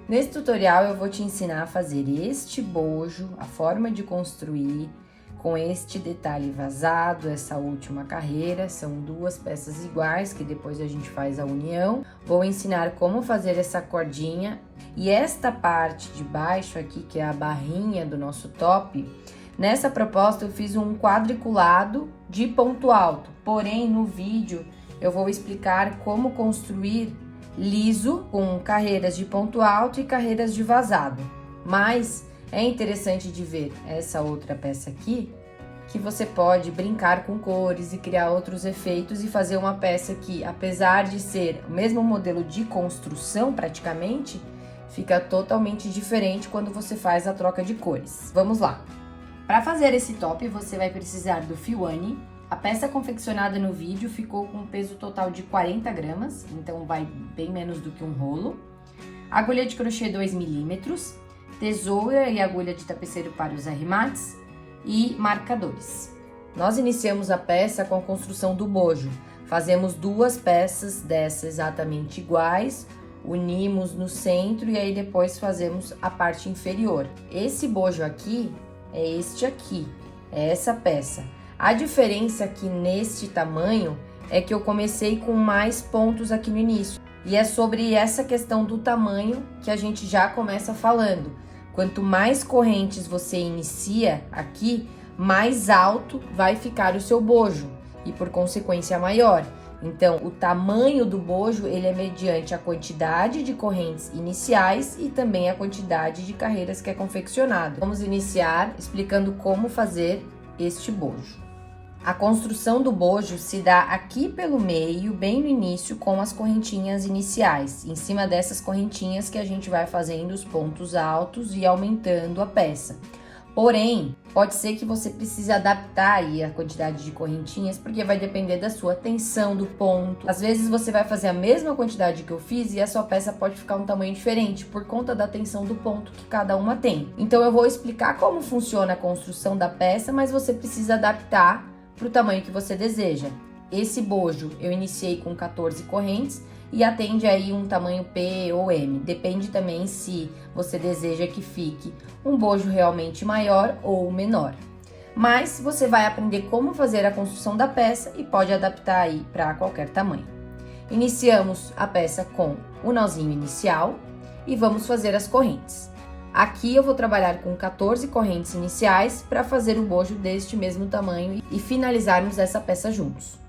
Nesse tutorial eu vou te ensinar a fazer este bojo, a forma de construir, com este detalhe vazado, essa última carreira. São duas peças iguais que depois a gente faz a união. Vou ensinar como fazer essa cordinha e esta parte de baixo aqui, que é a barrinha do nosso top. Nessa proposta eu fiz um quadriculado de ponto alto, porém no vídeo eu vou explicar como construir liso com carreiras de ponto alto e carreiras de vazado. Mas é interessante de ver essa outra peça aqui, que você pode brincar com cores e criar outros efeitos e fazer uma peça que, apesar de ser o mesmo modelo de construção praticamente, fica totalmente diferente quando você faz a troca de cores. Vamos lá! Para fazer esse top, você vai precisar do fio Anne. A peça confeccionada no vídeo ficou com um peso total de 40 gramas, então vai bem menos do que um rolo. Agulha de crochê 2 milímetros, tesoura e agulha de tapeceiro para os arremates e marcadores. Nós iniciamos a peça com a construção do bojo. Fazemos duas peças dessas exatamente iguais, unimos no centro e aí depois fazemos a parte inferior. Esse bojo aqui é este aqui, é essa peça. A diferença aqui neste tamanho é que eu comecei com mais pontos aqui no início. E é sobre essa questão do tamanho que a gente já começa falando. Quanto mais correntes você inicia aqui, mais alto vai ficar o seu bojo e por consequência maior. Então, o tamanho do bojo, ele é mediante a quantidade de correntes iniciais e também a quantidade de carreiras que é confeccionado. Vamos iniciar explicando como fazer este bojo. A construção do bojo se dá aqui pelo meio, bem no início, com as correntinhas iniciais. Em cima dessas correntinhas que a gente vai fazendo os pontos altos e aumentando a peça. Porém, pode ser que você precise adaptar aí a quantidade de correntinhas, porque vai depender da sua tensão do ponto. Às vezes você vai fazer a mesma quantidade que eu fiz e a sua peça pode ficar um tamanho diferente, por conta da tensão do ponto que cada uma tem. Então eu vou explicar como funciona a construção da peça, mas você precisa adaptar para o tamanho que você deseja. Esse bojo eu iniciei com 14 correntes e atende aí um tamanho P ou M. Depende também se você deseja que fique um bojo realmente maior ou menor. Mas você vai aprender como fazer a construção da peça e pode adaptar aí para qualquer tamanho. Iniciamos a peça com o nozinho inicial e vamos fazer as correntes. Aqui eu vou trabalhar com 14 correntes iniciais para fazer o bojo deste mesmo tamanho e finalizarmos essa peça juntos.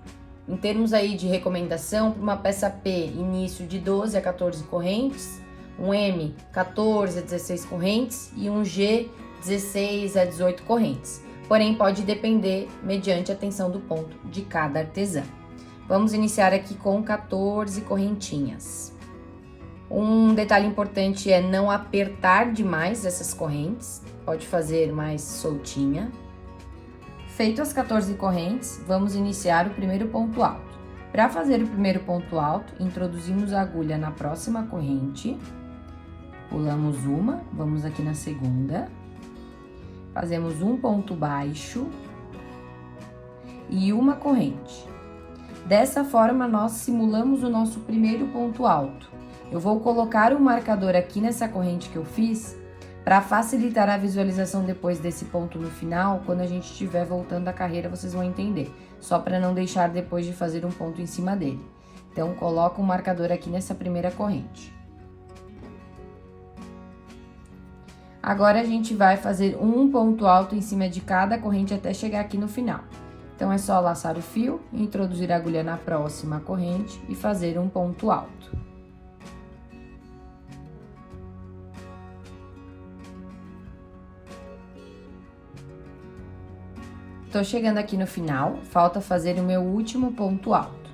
Em termos aí de recomendação, para uma peça P, início de 12 a 14 correntes, um M, 14 a 16 correntes e um G, 16 a 18 correntes. Porém, pode depender mediante a tensão do ponto de cada artesã. Vamos iniciar aqui com 14 correntinhas. Um detalhe importante é não apertar demais essas correntes, pode fazer mais soltinha. Feito as 14 correntes, vamos iniciar o primeiro ponto alto. Para fazer o primeiro ponto alto, introduzimos a agulha na próxima corrente, pulamos uma, vamos aqui na segunda, fazemos um ponto baixo e uma corrente. Dessa forma, nós simulamos o nosso primeiro ponto alto. Eu vou colocar o marcador aqui nessa corrente que eu fiz, para facilitar a visualização depois desse ponto no final. Quando a gente estiver voltando a carreira, vocês vão entender. Só para não deixar depois de fazer um ponto em cima dele. Então, coloca o marcador aqui nessa primeira corrente. Agora, a gente vai fazer um ponto alto em cima de cada corrente até chegar aqui no final. Então, é só laçar o fio, introduzir a agulha na próxima corrente e fazer um ponto alto. Tô chegando aqui no final, falta fazer o meu último ponto alto.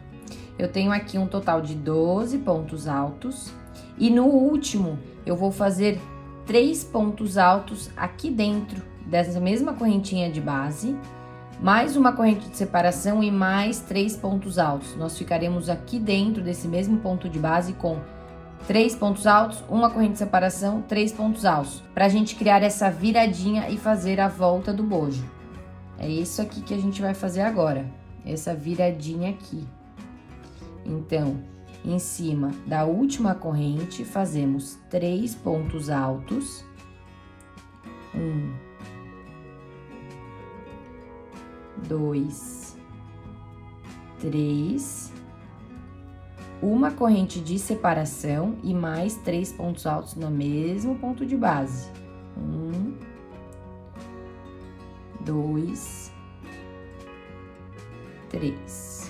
Eu tenho aqui um total de 12 pontos altos e no último eu vou fazer 3 pontos altos aqui dentro dessa mesma correntinha de base, mais uma corrente de separação e mais 3 pontos altos. Nós ficaremos aqui dentro desse mesmo ponto de base com 3 pontos altos, uma corrente de separação, 3 pontos altos, para a gente criar essa viradinha e fazer a volta do bojo. É isso aqui que a gente vai fazer agora, essa viradinha aqui. Então, Em cima da última corrente, fazemos 3 pontos altos. 1, 2, 3. Uma corrente de separação e mais 3 pontos altos no mesmo ponto de base. 1, 2, 3.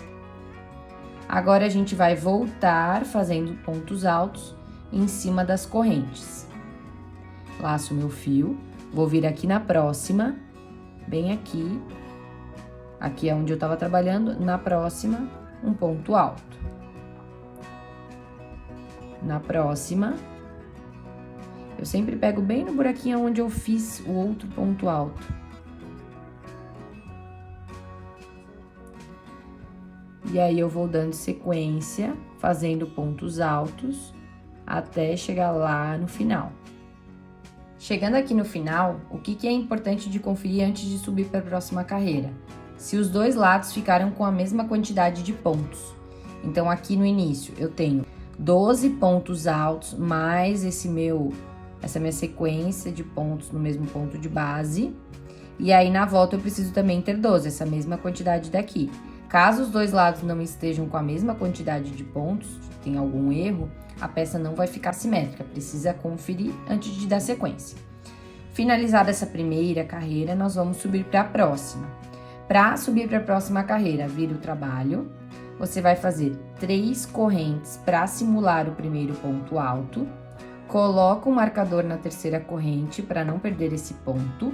Agora, a gente vai voltar fazendo pontos altos em cima das correntes. Laço meu fio, vou vir aqui na próxima, bem aqui. Aqui é onde eu tava trabalhando, na próxima, um ponto alto. Na próxima, eu sempre pego bem no buraquinho onde eu fiz o outro ponto alto. E aí, eu vou dando sequência, fazendo pontos altos, até chegar lá no final. Chegando aqui no final, o que é importante de conferir antes de subir para a próxima carreira? Se os dois lados ficaram com a mesma quantidade de pontos. Então, aqui no início, eu tenho 12 pontos altos, mais essa minha sequência de pontos no mesmo ponto de base. E aí, na volta, eu preciso também ter 12, essa mesma quantidade daqui. Caso os dois lados não estejam com a mesma quantidade de pontos, tem algum erro, a peça não vai ficar simétrica, precisa conferir antes de dar sequência. Finalizada essa primeira carreira, nós vamos subir para a próxima. Para subir para a próxima carreira, vira o trabalho, você vai fazer 3 correntes para simular o primeiro ponto alto, coloca um marcador na terceira corrente para não perder esse ponto.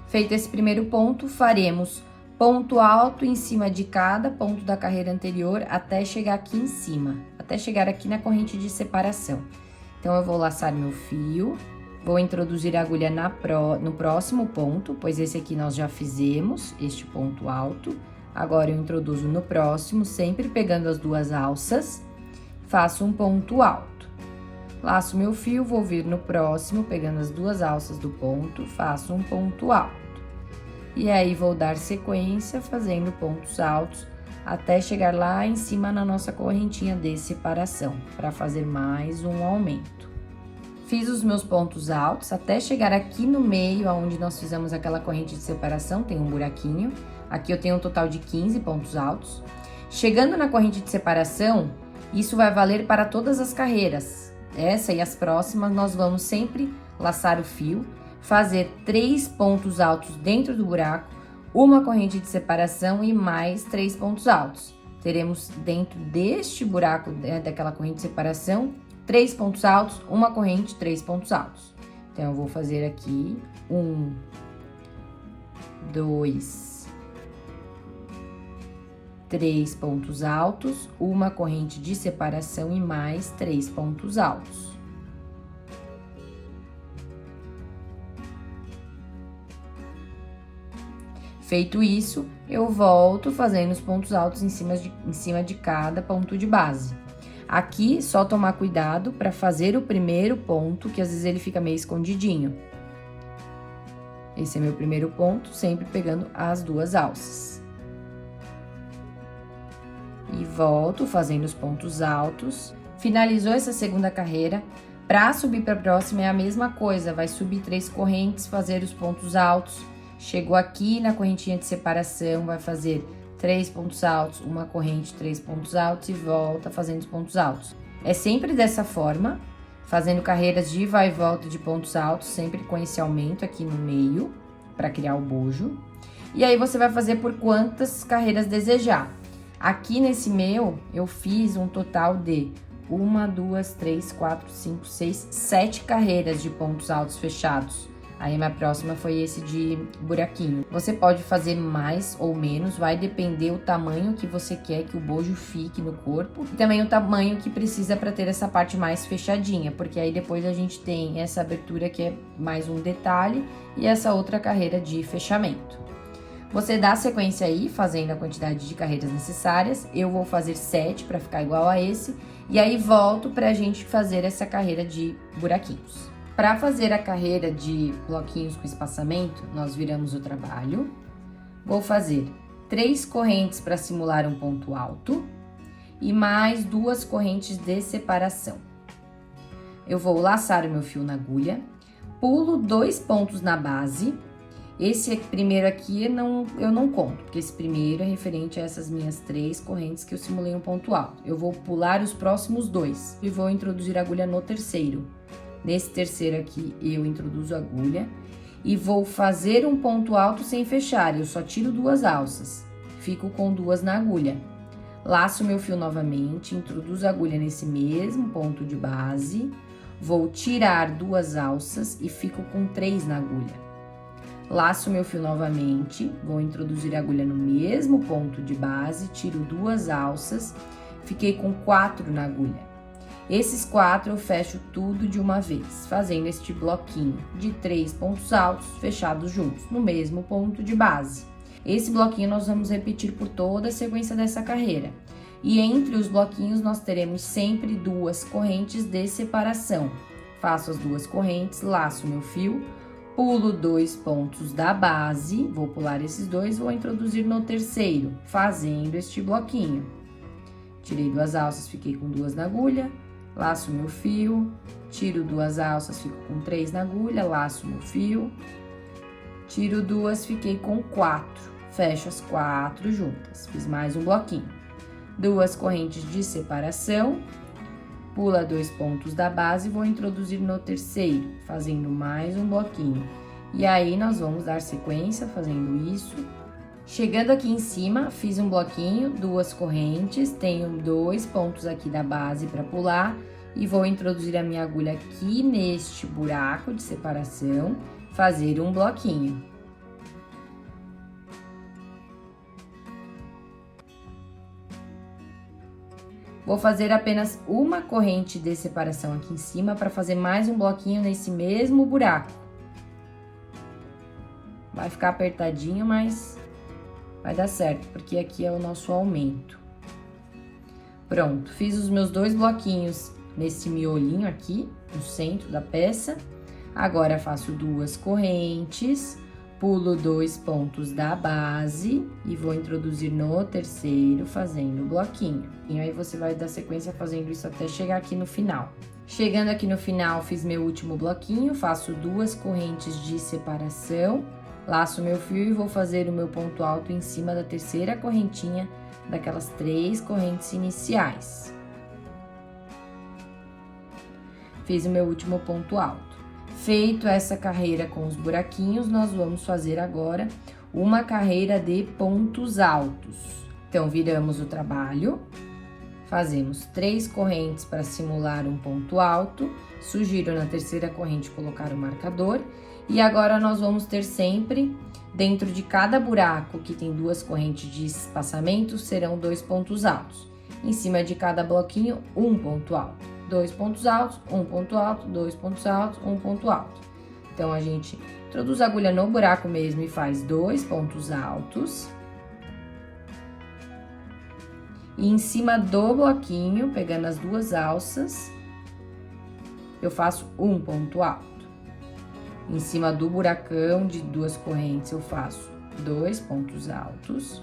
Feito esse primeiro ponto, faremos ponto alto em cima de cada ponto da carreira anterior até chegar aqui em cima, até chegar aqui na corrente de separação. Então, eu vou laçar meu fio, vou introduzir a agulha no próximo ponto, pois esse aqui nós já fizemos, este ponto alto. Agora, eu introduzo no próximo, sempre pegando as duas alças, faço um ponto alto. Laço meu fio, vou vir no próximo, pegando as duas alças do ponto, faço um ponto alto. E aí, vou dar sequência, fazendo pontos altos, até chegar lá em cima na nossa correntinha de separação, para fazer mais um aumento. Fiz os meus pontos altos, até chegar aqui no meio, onde nós fizemos aquela corrente de separação, tem um buraquinho. Aqui eu tenho um total de 15 pontos altos. Chegando na corrente de separação, isso vai valer para todas as carreiras. Essa e as próximas, nós vamos sempre laçar o fio, fazer 3 pontos altos dentro do buraco, uma corrente de separação e mais 3 pontos altos. Teremos dentro deste buraco, daquela corrente de separação, 3 pontos altos, uma corrente, 3 pontos altos. Então, eu vou fazer aqui 1, 2, 3 pontos altos, uma corrente de separação e mais 3 pontos altos. Feito isso, eu volto fazendo os pontos altos em cima de cada ponto de base. Aqui, só tomar cuidado para fazer o primeiro ponto, que às vezes ele fica meio escondidinho. Esse é meu primeiro ponto, sempre pegando as duas alças. E volto fazendo os pontos altos. Finalizou essa segunda carreira. Para subir para a próxima é a mesma coisa, vai subir 3 correntes, fazer os pontos altos. Chegou aqui na correntinha de separação, vai fazer 3 pontos altos, uma corrente, 3 pontos altos e volta fazendo os pontos altos. É sempre dessa forma, fazendo carreiras de vai e volta de pontos altos, sempre com esse aumento aqui no meio, para criar o bojo. E aí, você vai fazer por quantas carreiras desejar. Aqui nesse meu, eu fiz um total de 1, 2, 3, 4, 5, 6, 7 carreiras de pontos altos fechados. Aí, minha próxima foi esse de buraquinho. Você pode fazer mais ou menos, vai depender o tamanho que você quer que o bojo fique no corpo. E também o tamanho que precisa para ter essa parte mais fechadinha, porque aí depois a gente tem essa abertura que é mais um detalhe e essa outra carreira de fechamento. Você dá sequência aí, fazendo a quantidade de carreiras necessárias. Eu vou fazer 7 para ficar igual a esse. E aí, volto pra gente fazer essa carreira de buraquinhos. Para fazer a carreira de bloquinhos com espaçamento, nós viramos o trabalho. Vou fazer 3 correntes para simular um ponto alto e mais 2 correntes de separação. Eu vou laçar o meu fio na agulha, pulo 2 pontos na base. Esse primeiro aqui eu não conto, porque esse primeiro é referente a essas minhas 3 correntes que eu simulei um ponto alto. Eu vou pular os próximos 2 e vou introduzir a agulha no terceiro. Nesse terceiro aqui, eu introduzo a agulha e vou fazer um ponto alto sem fechar. Eu só tiro 2 alças, fico com 2 na agulha. Laço meu fio novamente, introduzo a agulha nesse mesmo ponto de base, vou tirar 2 alças e fico com 3 na agulha. Laço meu fio novamente, vou introduzir a agulha no mesmo ponto de base, tiro 2 alças, fiquei com 4 na agulha. Esses 4 eu fecho tudo de uma vez, fazendo este bloquinho de 3 pontos altos fechados juntos, no mesmo ponto de base. Esse bloquinho nós vamos repetir por toda a sequência dessa carreira. E entre os bloquinhos nós teremos sempre 2 correntes de separação. Faço as 2 correntes, laço meu fio, pulo 2 pontos da base, vou pular esses 2, vou introduzir no terceiro, fazendo este bloquinho. Tirei 2 alças, fiquei com 2 na agulha, laço meu fio, tiro 2 alças, fico com 3 na agulha, laço meu fio, tiro 2, fiquei com 4, fecho as 4 juntas, fiz mais um bloquinho. 2 correntes de separação, pula 2 pontos da base e vou introduzir no terceiro, fazendo mais um bloquinho. E aí, nós vamos dar sequência fazendo isso. Chegando aqui em cima, fiz um bloquinho, 2 correntes, tenho 2 pontos aqui da base para pular e vou introduzir a minha agulha aqui neste buraco de separação, fazer um bloquinho. Vou fazer apenas uma corrente de separação aqui em cima para fazer mais um bloquinho nesse mesmo buraco. Vai ficar apertadinho, mas vai dar certo, porque aqui é o nosso aumento. Pronto, fiz os meus 2 bloquinhos nesse miolinho aqui, no centro da peça. Agora, faço 2 correntes, pulo 2 pontos da base e vou introduzir no terceiro, fazendo o bloquinho. E aí, você vai dar sequência fazendo isso até chegar aqui no final. Chegando aqui no final, fiz meu último bloquinho, faço 2 correntes de separação, laço meu fio e vou fazer o meu ponto alto em cima da terceira correntinha daquelas 3 correntes iniciais. Fiz o meu último ponto alto. Feito essa carreira com os buraquinhos, nós vamos fazer agora uma carreira de pontos altos. Então, viramos o trabalho, fazemos 3 correntes para simular um ponto alto, sugiro na terceira corrente colocar o marcador, e agora nós vamos ter sempre, dentro de cada buraco que tem 2 correntes de espaçamento, serão 2 pontos altos. Em cima de cada bloquinho, um ponto alto. 2 pontos altos, um ponto alto, 2 pontos altos, um ponto alto. Então, a gente introduz a agulha no buraco mesmo e faz 2 pontos altos. E em cima do bloquinho, pegando as 2 alças, eu faço um ponto alto. Em cima do buracão de 2 correntes, eu faço 2 pontos altos.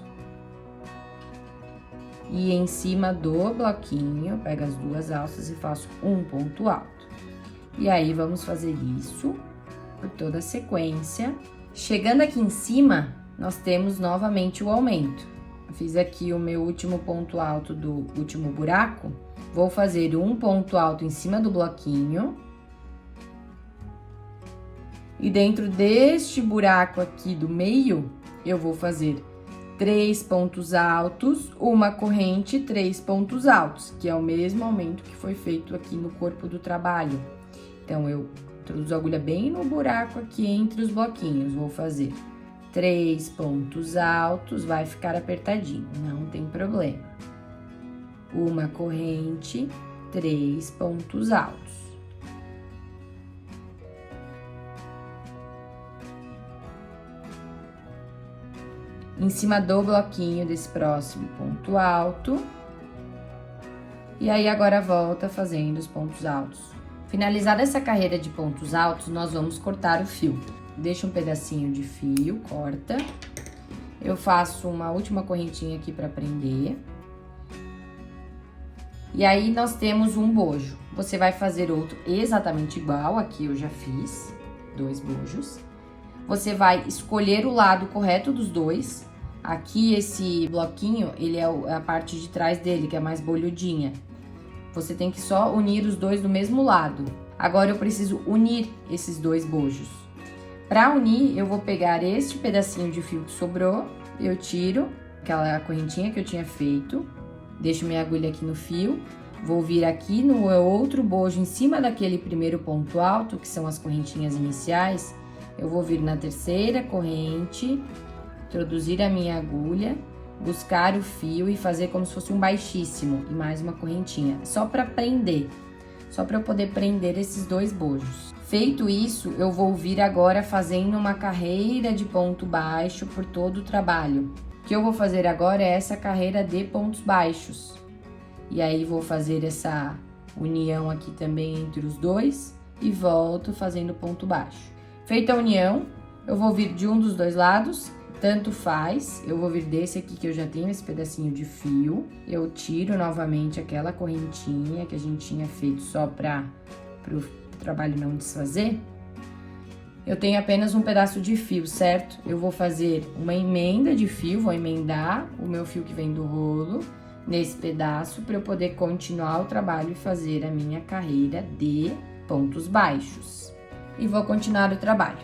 E em cima do bloquinho, pego as 2 alças e faço um ponto alto. E aí, vamos fazer isso por toda a sequência. Chegando aqui em cima, nós temos novamente o aumento. Eu fiz aqui o meu último ponto alto do último buraco. Vou fazer um ponto alto em cima do bloquinho. E dentro deste buraco aqui do meio, eu vou fazer 3 pontos altos, uma corrente, 3 pontos altos, que é o mesmo aumento que foi feito aqui no corpo do trabalho. Então, eu introduzo a agulha bem no buraco aqui entre os bloquinhos. Vou fazer 3 pontos altos, vai ficar apertadinho, não tem problema. Uma corrente, 3 pontos altos. Em cima do bloquinho desse próximo ponto alto. E aí, agora volta fazendo os pontos altos. Finalizada essa carreira de pontos altos, nós vamos cortar o fio. Deixa um pedacinho de fio, corta. eu faço uma última correntinha aqui para prender. E aí, nós temos um bojo. Você vai fazer outro exatamente igual, aqui eu já fiz 2 bojos. Você vai escolher o lado correto dos dois. Aqui, esse bloquinho, ele é a parte de trás dele, que é mais bolhudinha. Você tem que só unir os dois do mesmo lado. Agora, eu preciso unir esses 2 bojos. Para unir, eu vou pegar este pedacinho de fio que sobrou, eu tiro aquela correntinha que eu tinha feito, deixo minha agulha aqui no fio, vou vir aqui no outro bojo em cima daquele primeiro ponto alto, que são as correntinhas iniciais, eu vou vir na terceira corrente, introduzir a minha agulha, buscar o fio e fazer como se fosse um baixíssimo e mais uma correntinha, só para prender, só para eu poder prender esses 2 bojos. Feito isso, eu vou vir agora fazendo uma carreira de ponto baixo por todo o trabalho. O que eu vou fazer agora é essa carreira de pontos baixos. E aí, vou fazer essa união aqui também entre os dois e volto fazendo ponto baixo. Feita a união, eu vou vir de um dos 2 lados, tanto faz, eu vou vir desse aqui que eu já tenho esse pedacinho de fio, eu tiro novamente aquela correntinha que a gente tinha feito só para o trabalho não desfazer. Eu tenho apenas um pedaço de fio, certo? Eu vou fazer uma emenda de fio, vou emendar o meu fio que vem do rolo nesse pedaço para eu poder continuar o trabalho e fazer a minha carreira de pontos baixos. E vou continuar o trabalho.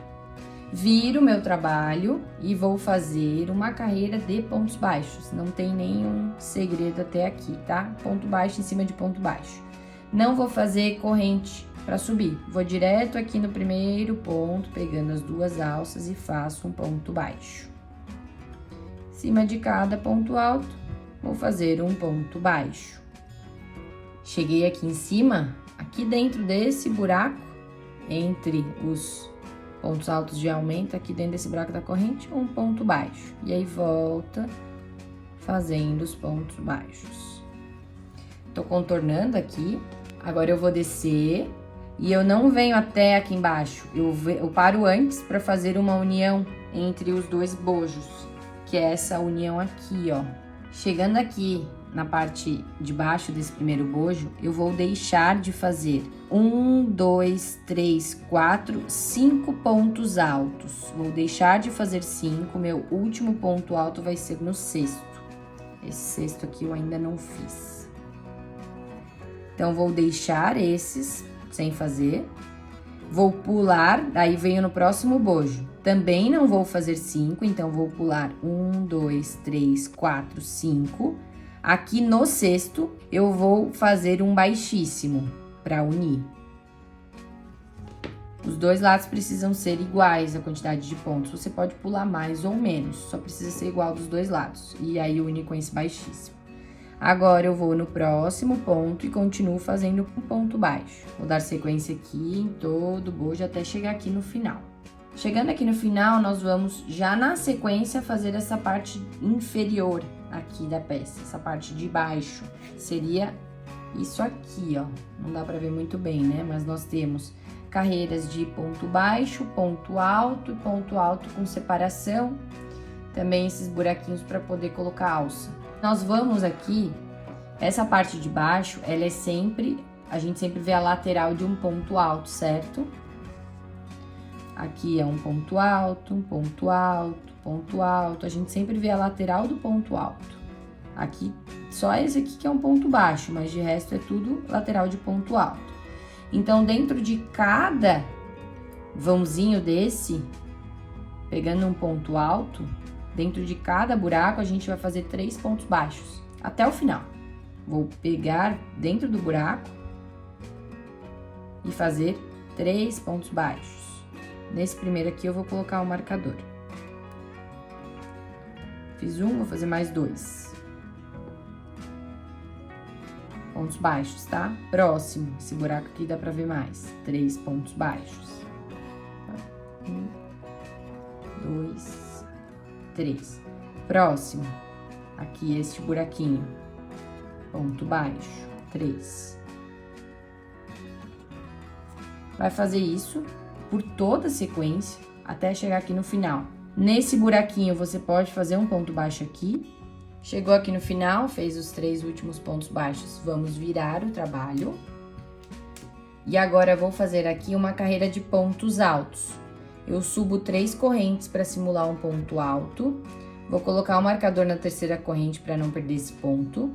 Viro o meu trabalho e vou fazer uma carreira de pontos baixos. Não tem nenhum segredo até aqui, tá? Ponto baixo em cima de ponto baixo. Não vou fazer corrente para subir. Vou direto aqui no primeiro ponto, pegando as 2 alças e faço um ponto baixo. Em cima de cada ponto alto, vou fazer um ponto baixo. Cheguei aqui em cima, aqui dentro desse buraco, entre os pontos altos de aumento, aqui dentro desse buraco da corrente, um ponto baixo. E aí, volta fazendo os pontos baixos. Tô contornando aqui, agora eu vou descer e eu não venho até aqui embaixo, eu paro antes para fazer uma união entre os 2 bojos, que é essa união aqui, ó. Chegando aqui na parte de baixo desse primeiro bojo, eu vou deixar de fazer 1, 2, 3, 4, 5 pontos altos. Vou deixar de fazer 5, meu último ponto alto vai ser no 6º. Esse 6º aqui eu ainda não fiz. Então, vou deixar esses sem fazer. Vou pular, aí venho no próximo bojo. Também não vou fazer 5, então vou pular 1, 2, 3, 4, 5. Aqui no 6º, eu vou fazer um baixíssimo para unir. Os 2 lados precisam ser iguais a quantidade de pontos. Você pode pular mais ou menos, só precisa ser igual dos 2 lados. E aí, une com esse baixíssimo. Agora, eu vou no próximo ponto e continuo fazendo um ponto baixo. Vou dar sequência aqui em todo o bojo até chegar aqui no final. Chegando aqui no final, nós vamos já na sequência fazer essa parte inferior aqui da peça, essa parte de baixo. Seria isso aqui, ó. Não dá pra ver muito bem, né? Mas nós temos carreiras de ponto baixo, ponto alto e ponto alto com separação. Também esses buraquinhos para poder colocar alça. Nós vamos aqui, essa parte de baixo, ela é sempre, a gente sempre vê a lateral de um ponto alto, certo? Aqui é um ponto alto, um ponto alto, ponto alto. A gente sempre vê a lateral do ponto alto. Aqui, só esse aqui que é um ponto baixo, mas de resto é tudo lateral de ponto alto. Então, dentro de cada vãozinho desse, pegando um ponto alto, dentro de cada buraco a gente vai fazer 3 pontos baixos, até o final. Vou pegar dentro do buraco e fazer 3 pontos baixos. Nesse primeiro aqui eu vou colocar o marcador. Fiz um, vou fazer mais 2. Pontos baixos, tá? Próximo, esse buraco aqui dá pra ver mais. 3 pontos baixos. 1, 2, 3. Próximo, aqui este buraquinho. Ponto baixo, 3. Vai fazer isso por toda a sequência até chegar aqui no final. Nesse buraquinho, você pode fazer um ponto baixo aqui. Chegou aqui no final, fez os 3 últimos pontos baixos, vamos virar o trabalho. E agora eu vou fazer aqui uma carreira de pontos altos. Eu subo 3 correntes para simular um ponto alto. Vou colocar o marcador na terceira corrente para não perder esse ponto.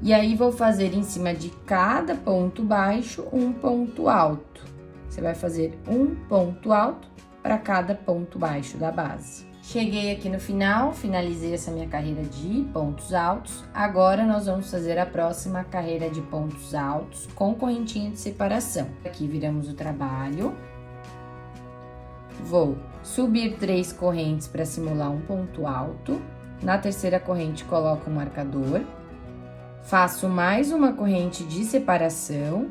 E aí, vou fazer em cima de cada ponto baixo um ponto alto. Você vai fazer um ponto alto para cada ponto baixo da base. Cheguei aqui no final, finalizei essa minha carreira de pontos altos. Agora, nós vamos fazer a próxima carreira de pontos altos com correntinha de separação. Aqui, viramos o trabalho. Vou subir 3 correntes para simular um ponto alto. Na terceira corrente, coloco um marcador. Faço mais uma corrente de separação.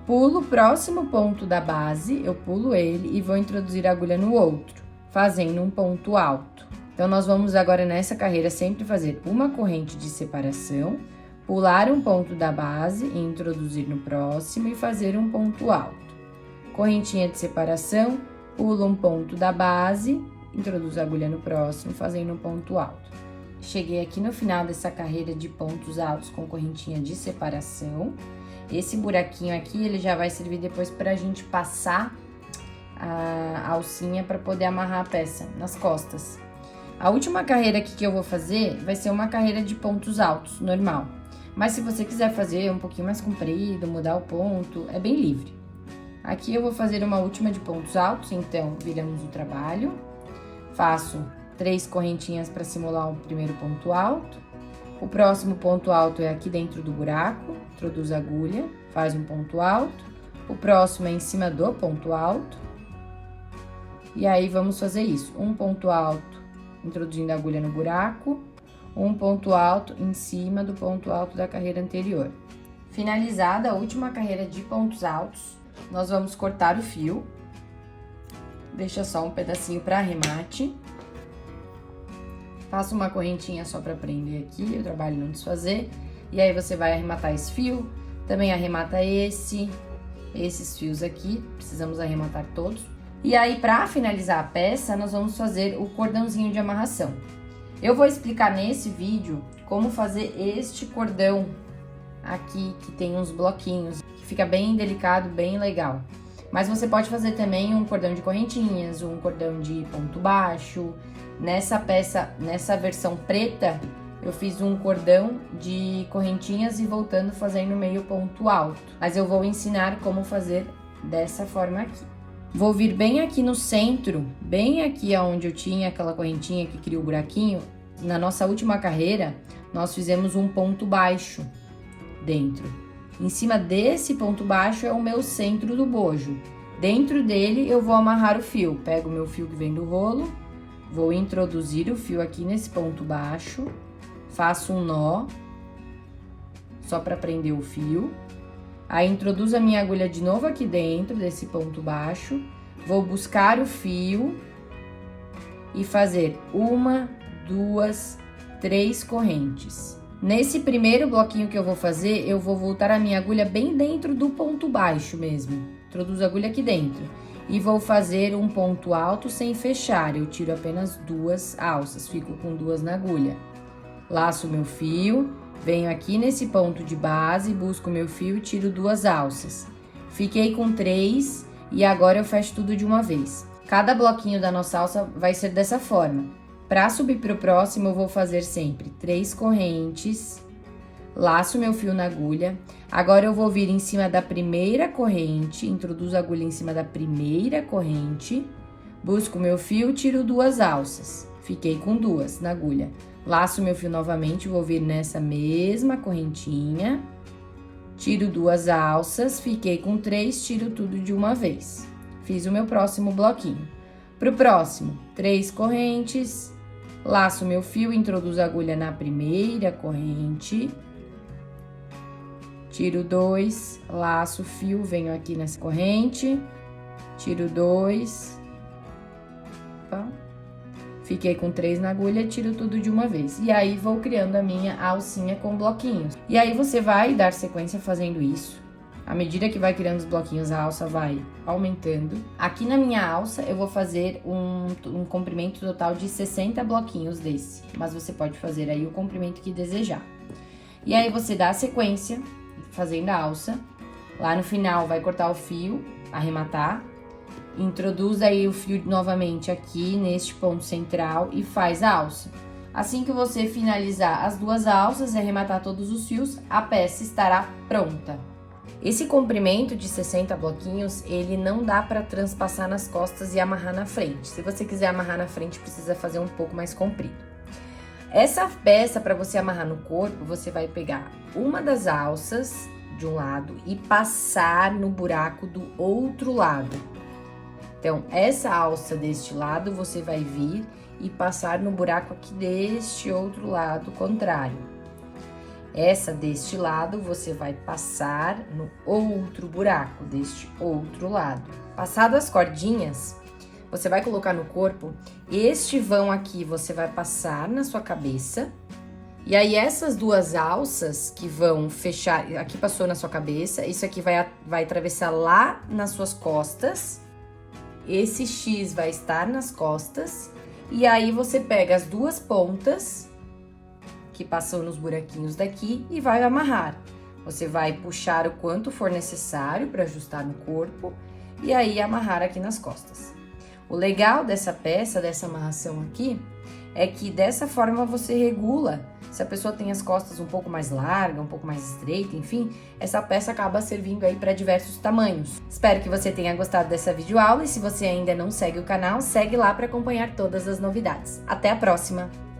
Pulo o próximo ponto da base, eu pulo ele e vou introduzir a agulha no outro, fazendo um ponto alto. Então, nós vamos agora nessa carreira sempre fazer uma corrente de separação, pular um ponto da base e introduzir no próximo e fazer um ponto alto. Correntinha de separação, pulo um ponto da base, introduzo a agulha no próximo, fazendo um ponto alto. Cheguei aqui no final dessa carreira de pontos altos com correntinha de separação. Esse buraquinho aqui, ele já vai servir depois pra gente passar a alcinha para poder amarrar a peça nas costas. A última carreira aqui que eu vou fazer vai ser uma carreira de pontos altos, normal. Mas se você quiser fazer um pouquinho mais comprido, mudar o ponto, é bem livre. Aqui eu vou fazer uma última de pontos altos, então viramos o trabalho. Faço 3 correntinhas para simular o primeiro ponto alto. O próximo ponto alto é aqui dentro do buraco, introduz a agulha, faz um ponto alto. O próximo é em cima do ponto alto. E aí, vamos fazer isso. Um ponto alto, introduzindo a agulha no buraco. Um ponto alto em cima do ponto alto da carreira anterior. Finalizada a última carreira de pontos altos, nós vamos cortar o fio. Deixa só um pedacinho para arremate. Faço uma correntinha só para prender aqui, o trabalho não desfazer. E aí, você vai arrematar esse fio, também arremata esses fios aqui, precisamos arrematar todos. E aí, para finalizar a peça, nós vamos fazer o cordãozinho de amarração. Eu vou explicar nesse vídeo como fazer este cordão aqui, que tem uns bloquinhos, que fica bem delicado, bem legal. Mas você pode fazer também um cordão de correntinhas, um cordão de ponto baixo. Nessa peça, nessa versão preta, eu fiz um cordão de correntinhas e voltando fazendo meio ponto alto. Mas eu vou ensinar como fazer dessa forma aqui. Vou vir bem aqui no centro, bem aqui onde eu tinha aquela correntinha que cria o buraquinho. Na nossa última carreira, nós fizemos um ponto baixo dentro. Em cima desse ponto baixo é o meu centro do bojo. Dentro dele eu vou amarrar o fio. Pego o meu fio que vem do rolo, vou introduzir o fio aqui nesse ponto baixo, faço um nó, só para prender o fio. Aí, introduzo a minha agulha de novo aqui dentro desse ponto baixo, vou buscar o fio e fazer 1, 2, 3 correntes. Nesse primeiro bloquinho que eu vou fazer, eu vou voltar a minha agulha bem dentro do ponto baixo mesmo. Introduzo a agulha aqui dentro. E vou fazer um ponto alto sem fechar, eu tiro apenas 2 alças, fico com 2 na agulha. Laço meu fio, venho aqui nesse ponto de base, busco meu fio e tiro 2 alças. Fiquei com 3 e agora eu fecho tudo de uma vez. Cada bloquinho da nossa alça vai ser dessa forma. Para subir para o próximo, eu vou fazer sempre 3 correntes, laço meu fio na agulha. Agora, eu vou vir em cima da primeira corrente, introduzo a agulha em cima da primeira corrente, busco meu fio, tiro 2 alças. Fiquei com 2 na agulha. Laço meu fio novamente, vou vir nessa mesma correntinha, tiro 2 alças, fiquei com 3, tiro tudo de uma vez. Fiz o meu próximo bloquinho. Pro próximo, 3 correntes, laço meu fio, introduzo a agulha na primeira corrente, tiro 2, laço o fio, venho aqui nessa corrente, tiro 2, opa, fiquei com 3 na agulha, tiro tudo de uma vez. E aí, vou criando a minha alcinha com bloquinhos. E aí, você vai dar sequência fazendo isso. À medida que vai criando os bloquinhos, a alça vai aumentando. Aqui na minha alça, eu vou fazer um comprimento total de 60 bloquinhos desse. Mas você pode fazer aí o comprimento que desejar. E aí, você dá a sequência, fazendo a alça. Lá no final, vai cortar o fio, arrematar. Introduz aí o fio novamente aqui, neste ponto central, e faz a alça. Assim que você finalizar as duas alças e arrematar todos os fios, a peça estará pronta. Esse comprimento de 60 bloquinhos, ele não dá para transpassar nas costas e amarrar na frente. Se você quiser amarrar na frente, precisa fazer um pouco mais comprido. Essa peça, para você amarrar no corpo, você vai pegar uma das alças de um lado e passar no buraco do outro lado. Então, essa alça deste lado, você vai vir e passar no buraco aqui deste outro lado contrário. Essa deste lado, você vai passar no outro buraco deste outro lado. Passado as cordinhas, você vai colocar no corpo, este vão aqui você vai passar na sua cabeça. E aí, essas duas alças que vão fechar, aqui passou na sua cabeça, isso aqui vai atravessar lá nas suas costas. Esse X vai estar nas costas. E aí, você pega as duas pontas que passam nos buraquinhos daqui e vai amarrar. Você vai puxar o quanto for necessário para ajustar no corpo e aí amarrar aqui nas costas. O legal dessa peça, dessa amarração aqui, é que dessa forma você regula. Se a pessoa tem as costas um pouco mais largas, um pouco mais estreitas, enfim, essa peça acaba servindo aí para diversos tamanhos. Espero que você tenha gostado dessa videoaula e se você ainda não segue o canal, segue lá para acompanhar todas as novidades. Até a próxima!